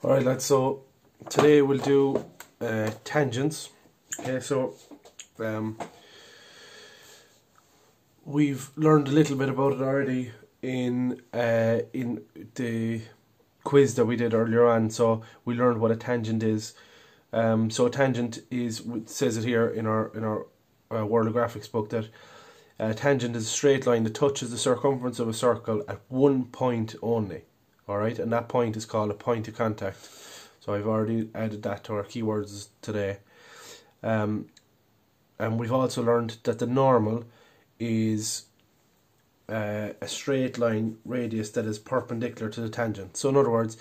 Alright lads, so today we'll do tangents. Okay, so we've learned a little bit about it already in the quiz that we did earlier on. So we learned what a tangent is. So a tangent is, it says it here in our World of Graphics book, that a tangent is a straight line that touches the circumference of a circle at one point only. Alright, and that point is called a point of contact. So I've already added that to our keywords today. And we've also learned that the normal is a straight line radius that is perpendicular to the tangent. So in other words,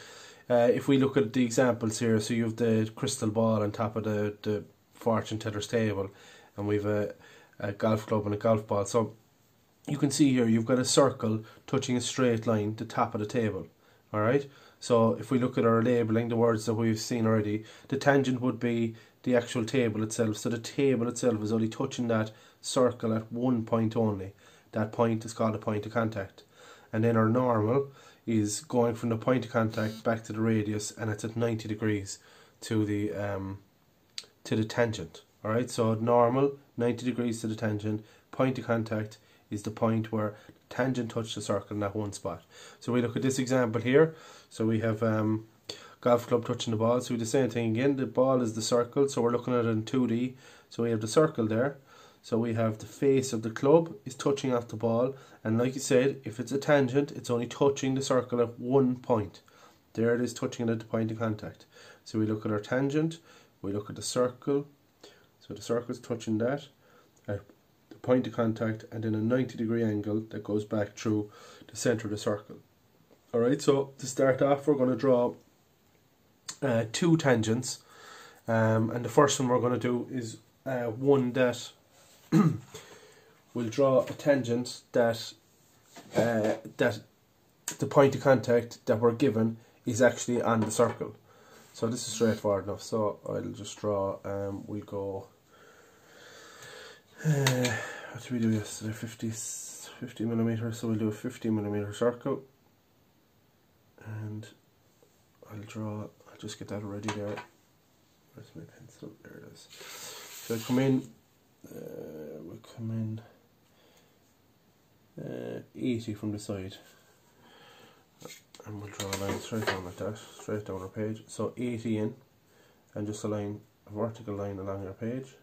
if we look at the examples here, so you have the crystal ball on top of the fortune teller's table, and we've a golf club and a golf ball. So you can see here you've got a circle touching a straight line, the top of the table. Alright, so if we look at our labelling, the words that we've seen already, the tangent would be the actual table itself. So the table itself is only touching that circle at one point only. That point is called a point of contact. And then our normal is going from the point of contact back to the radius, and it's at 90 degrees to the tangent. Alright, so normal, 90 degrees to the tangent. Point of contact is the point where the tangent touched the circle in that one spot. So we look at this example here. So we have golf club touching the ball. So we do the same thing again. The ball is the circle, so we're looking at it in 2D. So we have the circle there. So we have the face of the club is touching off the ball. And like you said, if it's a tangent, it's only touching the circle at one point. There it is, touching it at the point of contact. So we look at our tangent. We look at the circle. So the circle is touching that at the point of contact, and then a 90-degree angle that goes back through the centre of the circle. Alright, so to start off, we're going to draw two tangents, and the first one we're going to do is one that we'll draw a tangent that that the point of contact that we're given is actually on the circle. So this is straightforward enough. So I'll just draw. We'll go. What did we do yesterday? 50 millimeters. So we'll do a 50mm circle, and I'll just get that ready there. Where's my pencil? There it is. So I come in. We'll come in 80 from the side, and we'll draw a line straight down like that, straight down our page. So 80 in, and just a vertical line along our page.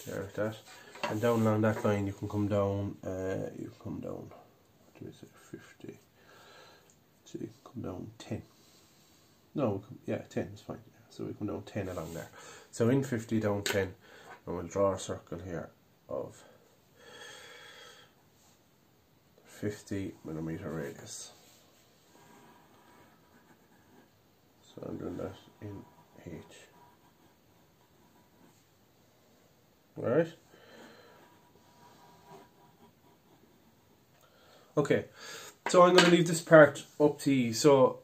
There, like that, and down along that line you can come down. What do we say? 50. So you can come down 10. No, yeah, 10 is fine. Yeah. So we come down 10 along there. So in 50 down 10, and we'll draw a circle here of 50mm radius. So I'm doing that in H. Alright. Okay, so I'm going to leave this part up to you. So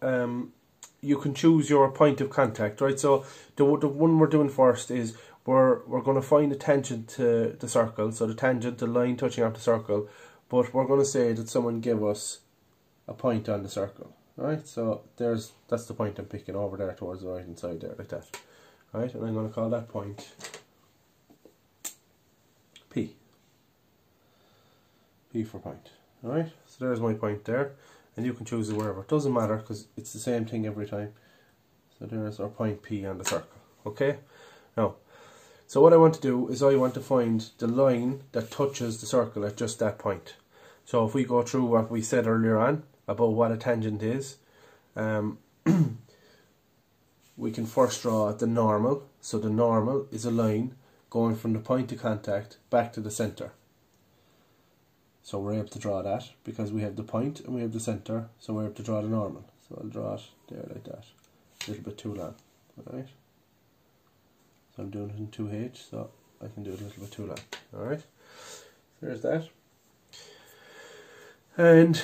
you can choose your point of contact, right? So the one we're doing first is we're going to find a tangent to the circle. So the tangent, the line touching off the circle, but we're going to say that someone give us a point on the circle. Alright, so that's the point I'm picking over there towards the right hand side there, like that. Alright, and I'm going to call that point P. P for point. Alright, so there's my point there, and you can choose it wherever. It doesn't matter because it's the same thing every time. So there's our point P on the circle. Okay? Now, so what I want to do is I want to find the line that touches the circle at just that point. So if we go through what we said earlier on about what a tangent is, we can first draw the normal. So the normal is a line going from the point of contact back to the centre. So we're able to draw that because we have the point and we have the centre, so we're able to draw the normal. So I'll draw it there like that. A little bit too long. Alright. So I'm doing it in 2H, so I can do it a little bit too long. Alright. There's that. And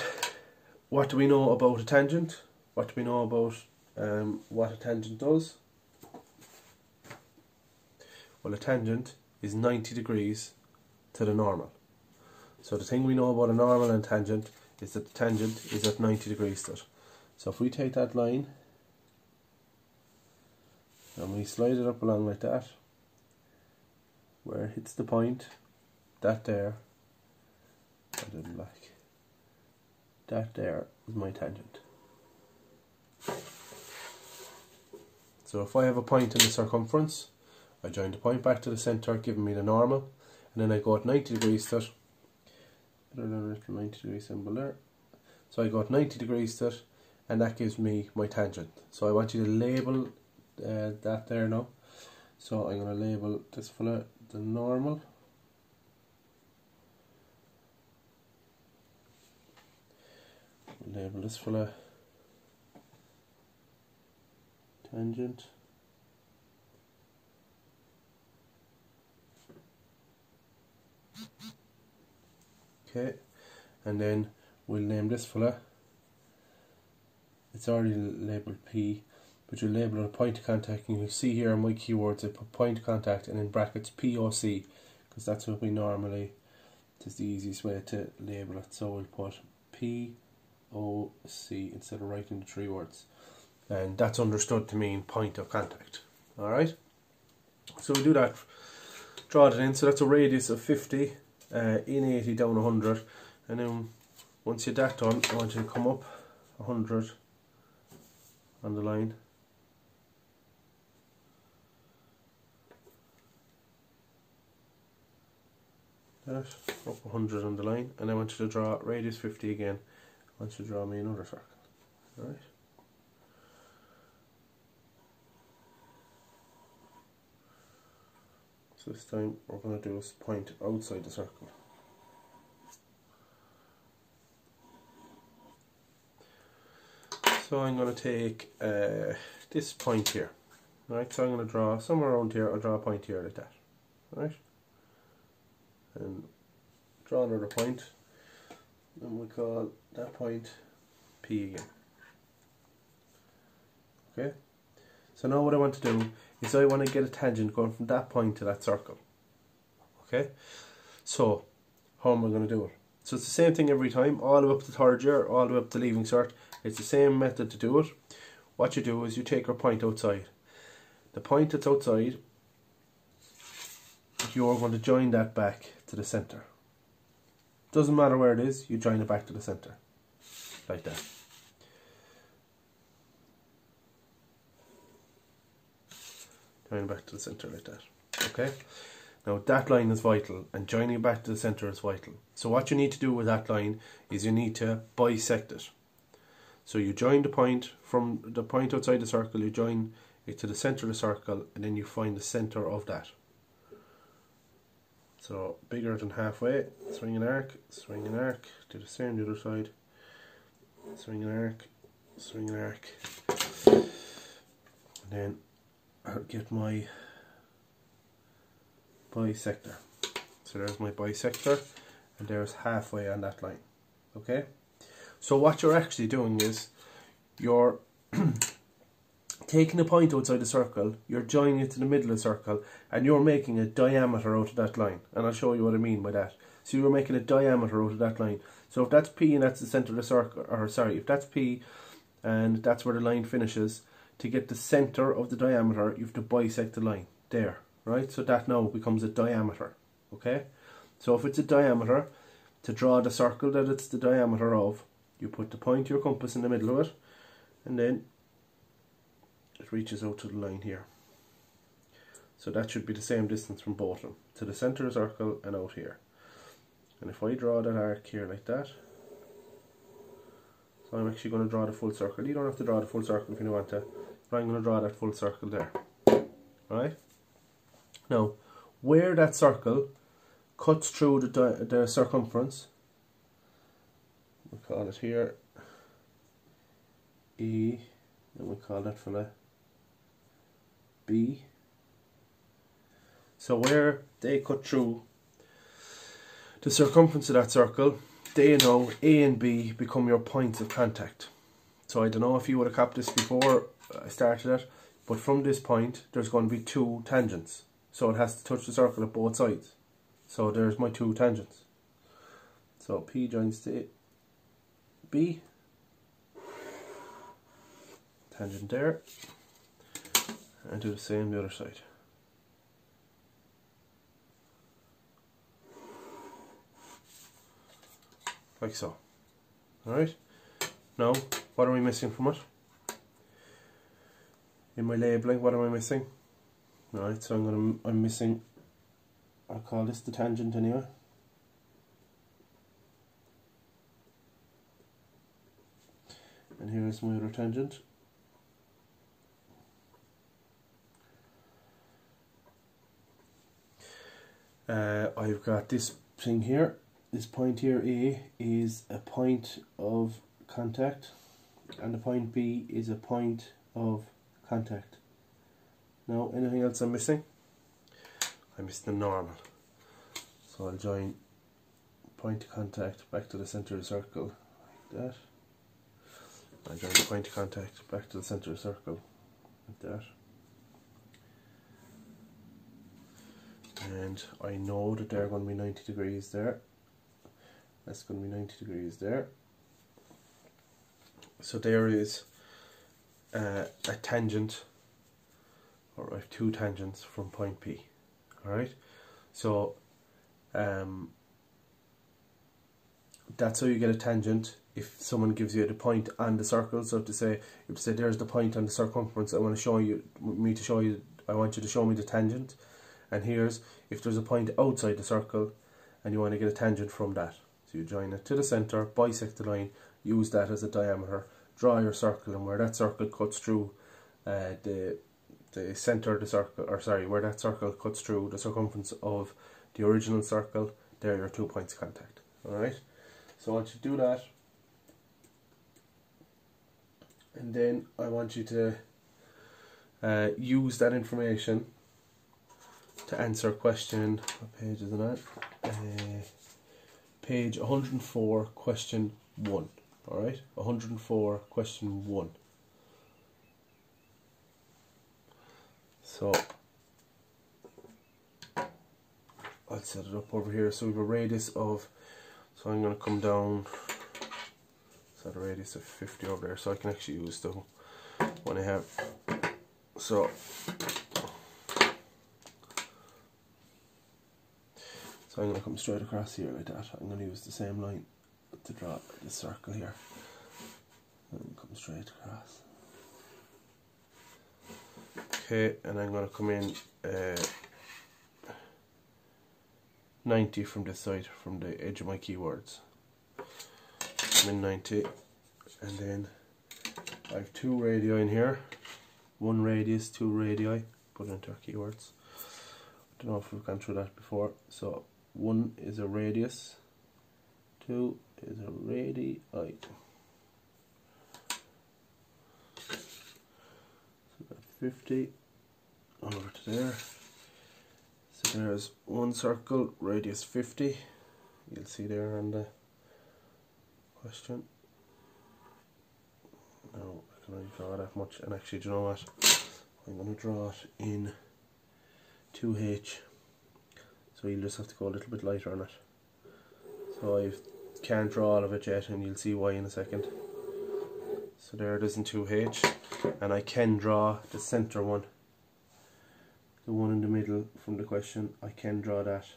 what do we know about a tangent? What do we know about what a tangent does? Well, a tangent is 90 degrees to the normal. So the thing we know about a normal and tangent is that the tangent is at 90 degrees to it. So if we take that line and we slide it up along like that, where it hits the point, that there, I didn't like, that there is my tangent. So if I have a point in the circumference, I join the point back to the centre, giving me the normal, and then I go at 90 degrees to it. Put a little 90 degree symbol there. So I go at 90 degrees to it, and that gives me my tangent. So I want you to label that there now. So I'm going to label this fella the normal. Label this fella tangent. Okay, and then we'll name this fella, it's already labelled P, but you'll label it a point of contact, and you'll see here in my keywords I put point of contact and in brackets POC, because that's what we normally, it's the easiest way to label it. So we'll put POC instead of writing the 3 words, and that's understood to mean point of contact. Alright, so we do that, draw it in, so that's a radius of 50, in 80 down 100, and then once you're that done, I want you to come up 100 on the line, that, up 100 on the line, and I want you to draw radius 50 again. I want you to draw me another circle. Alright, so this time we're going to do a point outside the circle. So I'm going to take this point here. Right, so I'm going to draw somewhere around here, I'll draw a point here like that. Right? And draw another point, and we call that point P again. Okay? So now what I want to do is I want to get a tangent going from that point to that circle. Okay? So, how am I going to do it? So it's the same thing every time, all the way up to 3rd year, all the way up to leaving cert. It's the same method to do it. What you do is you take your point outside. The point that's outside, you're going to join that back to the centre. Doesn't matter where it is, you join it back to the centre. Like that. Join it back to the centre like that. Okay? Now that line is vital, and joining it back to the centre is vital. So what you need to do with that line is you need to bisect it. So you join the point from the point outside the circle, you join it to the centre of the circle, and then you find the centre of that. So bigger than halfway, swing an arc, do the same the other side, swing an arc, and then I'll get my bisector. So there's my bisector, and there's halfway on that line. Okay? So what you're actually doing is you're taking a point outside the circle, you're joining it to the middle of the circle, and you're making a diameter out of that line. And I'll show you what I mean by that. So you're making a diameter out of that line. So if that's P and that's the centre of the circle, or sorry, if that's P and that's where the line finishes, to get the centre of the diameter, you have to bisect the line there, right? So that now becomes a diameter, okay? So if it's a diameter, to draw the circle that it's the diameter of, you put the point of your compass in the middle of it, and then it reaches out to the line here. So that should be the same distance from both of them, to the centre of the circle and out here. And if I draw that arc here like that, so I'm actually going to draw the full circle. You don't have to draw the full circle if you don't want to, but I'm going to draw that full circle there. Right? Now, where that circle cuts through the circumference, we call it here E, and we call that fella B. So where they cut through the circumference of that circle, they know A and B become your points of contact. So I don't know if you would have copied this before I started it, but from this point there's going to be 2 tangents. So it has to touch the circle at both sides. So there's my 2 tangents. So P joins to B, tangent there, and do the same the other side. Like so. Alright, now what are we missing from it? In my labelling, what am I missing? Alright, so I'm missing, I'll call this the tangent anyway. And here is my other tangent. I've got this thing here. This point here, A, is a point of contact, and the point B is a point of contact. Now, anything else I'm missing? I missed the normal. So I'll join point of contact back to the centre of the circle, like that. I join the point of contact back to the centre of the circle, like that. And I know that they're going to be 90 degrees there. That's going to be 90 degrees there. So there is a tangent, or I have two tangents from point P. Alright, so that's how you get a tangent. If someone gives you the point on the circle, so to say, if you say there's the point on the circumference, I want to show you, I want you to show me the tangent. And here's, if there's a point outside the circle and you want to get a tangent from that. So you join it to the centre, bisect the line, use that as a diameter, draw your circle, and where that circle cuts through the centre of the circle, or sorry, where that circle cuts through the circumference of the original circle, there are your 2 points of contact. Alright, so once you do that, and then I want you to use that information to answer question, what page is it at? Page 104, question 1. Alright, 104, question 1. So I'll set it up over here. So we have a radius of, so I'm going to come down, set a radius of 50 over there, so I can actually use the one I have. So I'm going to come straight across here like that. I'm going to use the same line to draw this circle here. And come straight across. Okay, and I'm going to come in 90 from this side, from the edge of my keywords. I'm in 90, and then I have 2 radii in here. 1 radius, 2 radii, put it into our keywords. I don't know if we've gone through that before. So 1 is a radius, 2 is a radii. So that's 50 over to there. So there's 1 circle, radius 50. You'll see there on the question. Now I can only draw that much, and actually, do you know what? I'm going to draw it in 2H. So you'll just have to go a little bit lighter on it. So I can't draw all of it yet, and you'll see why in a second. So there it is in 2H, and I can draw the centre one, the one in the middle from the question. I can draw that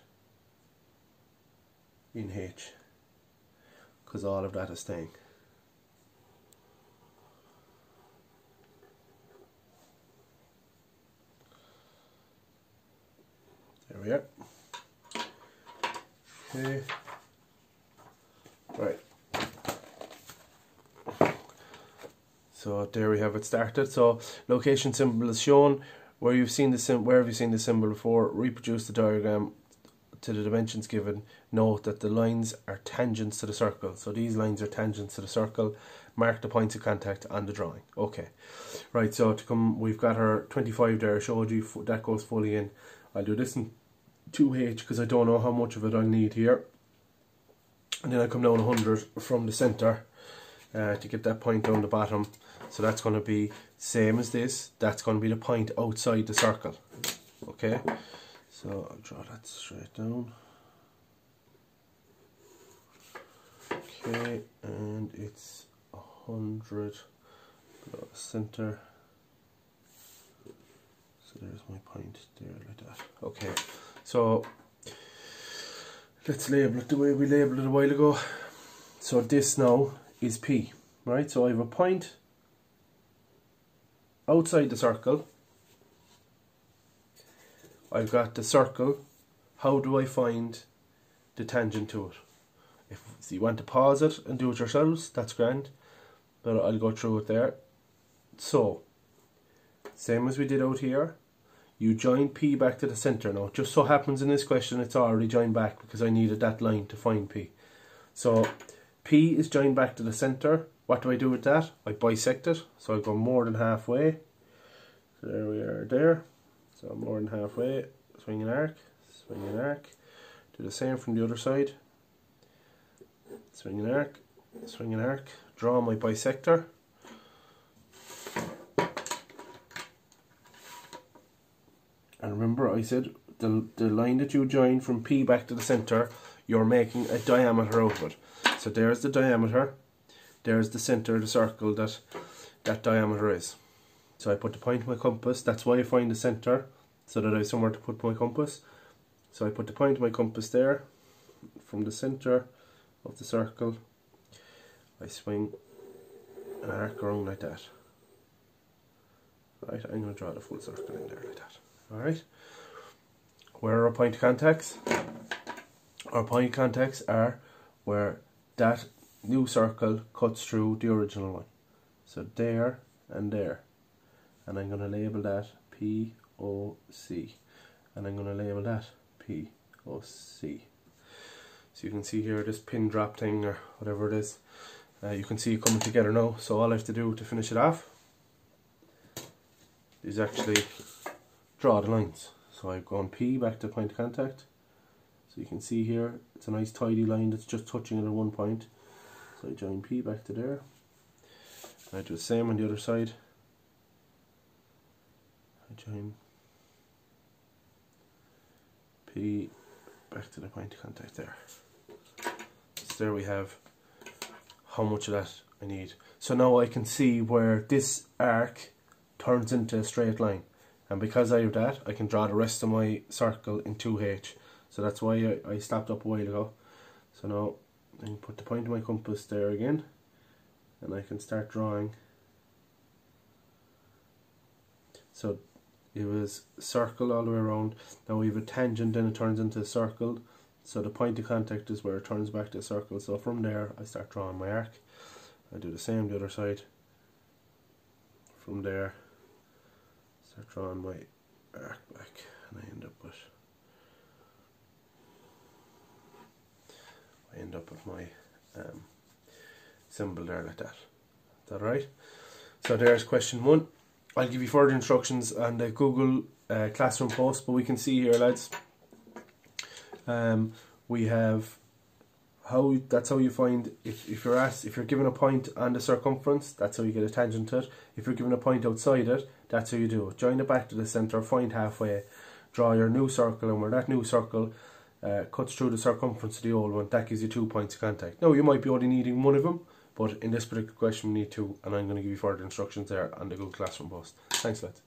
in H, because all of that is staying. There we are. Okay. Right. So there we have it started. So location symbol is shown. Where you've seen the where have you seen the symbol before? Reproduce the diagram to the dimensions given. Note that the lines are tangents to the circle. So these lines are tangents to the circle. Mark the points of contact on the drawing. Okay. Right. So to come, we've got our 25 there. I showed you that goes fully in. I'll do this in 2H because I don't know how much of it I need here, and then I come down 100 from the centre to get that point down the bottom. So that's going to be same as this. That's going to be the point outside the circle. Okay, so I'll draw that straight down. Okay, and it's 100 centre. So there's my point there, like that. Okay, so let's label it the way we labelled it a while ago. So this now is P, right? So I have a point outside the circle. I've got the circle. How do I find the tangent to it? If you want to pause it and do it yourselves, that's grand, but I'll go through it there. So, same as we did out here, you join P back to the centre. Now, it just so happens in this question it's already joined back because I needed that line to find P. So, P is joined back to the centre. What do I do with that? I bisect it, so I go more than halfway. So there we are there. So more than halfway, swing an arc, swing an arc. Do the same from the other side. Swing an arc, swing an arc. Draw my bisector. And remember I said the line that you join from P back to the centre, you're making a diameter out of it. So there's the diameter, there's the centre of the circle that diameter is. So I put the point of my compass, that's why I find the centre, so that I have somewhere to put my compass. So I put the point of my compass there, from the centre of the circle, I swing an arc around like that. Right, I'm going to draw the full circle in there like that. Alright, where are our point of contacts? Our point of contacts are where that new circle cuts through the original one. So there and there. And I'm going to label that POC. And I'm going to label that POC. So you can see here this pin drop thing or whatever it is. You can see it coming together now. So all I have to do to finish it off is actually draw the lines. So I've gone P back to point of contact. So you can see here it's a nice tidy line that's just touching it at one point. So I join P back to there. And I do the same on the other side. I join P back to the point of contact there. So there we have how much of that I need. So now I can see where this arc turns into a straight line. And because I have that, I can draw the rest of my circle in 2H. So that's why I stopped up a while ago. So now I can put the point of my compass there again. And I can start drawing. So it was circle all the way around. Now we have a tangent, then it turns into a circle. So the point of contact is where it turns back to a circle. So from there I start drawing my arc. I do the same the other side. From there, start drawing my arc back, and I end up with my symbol there like that. Is that right? So there's question 1. I'll give you further instructions on the Google Classroom post, but we can see here, lads, we have that's how you find if you're given a point on the circumference, that's how you get a tangent to it. If you're given a point outside it, that's how you do it. Join it back to the centre, find halfway, draw your new circle, and where that new circle cuts through the circumference of the old one, that gives you 2 points of contact. Now you might be only needing one of them, but in this particular question we need 2, and I'm going to give you further instructions there on the Google Classroom post. Thanks, lads.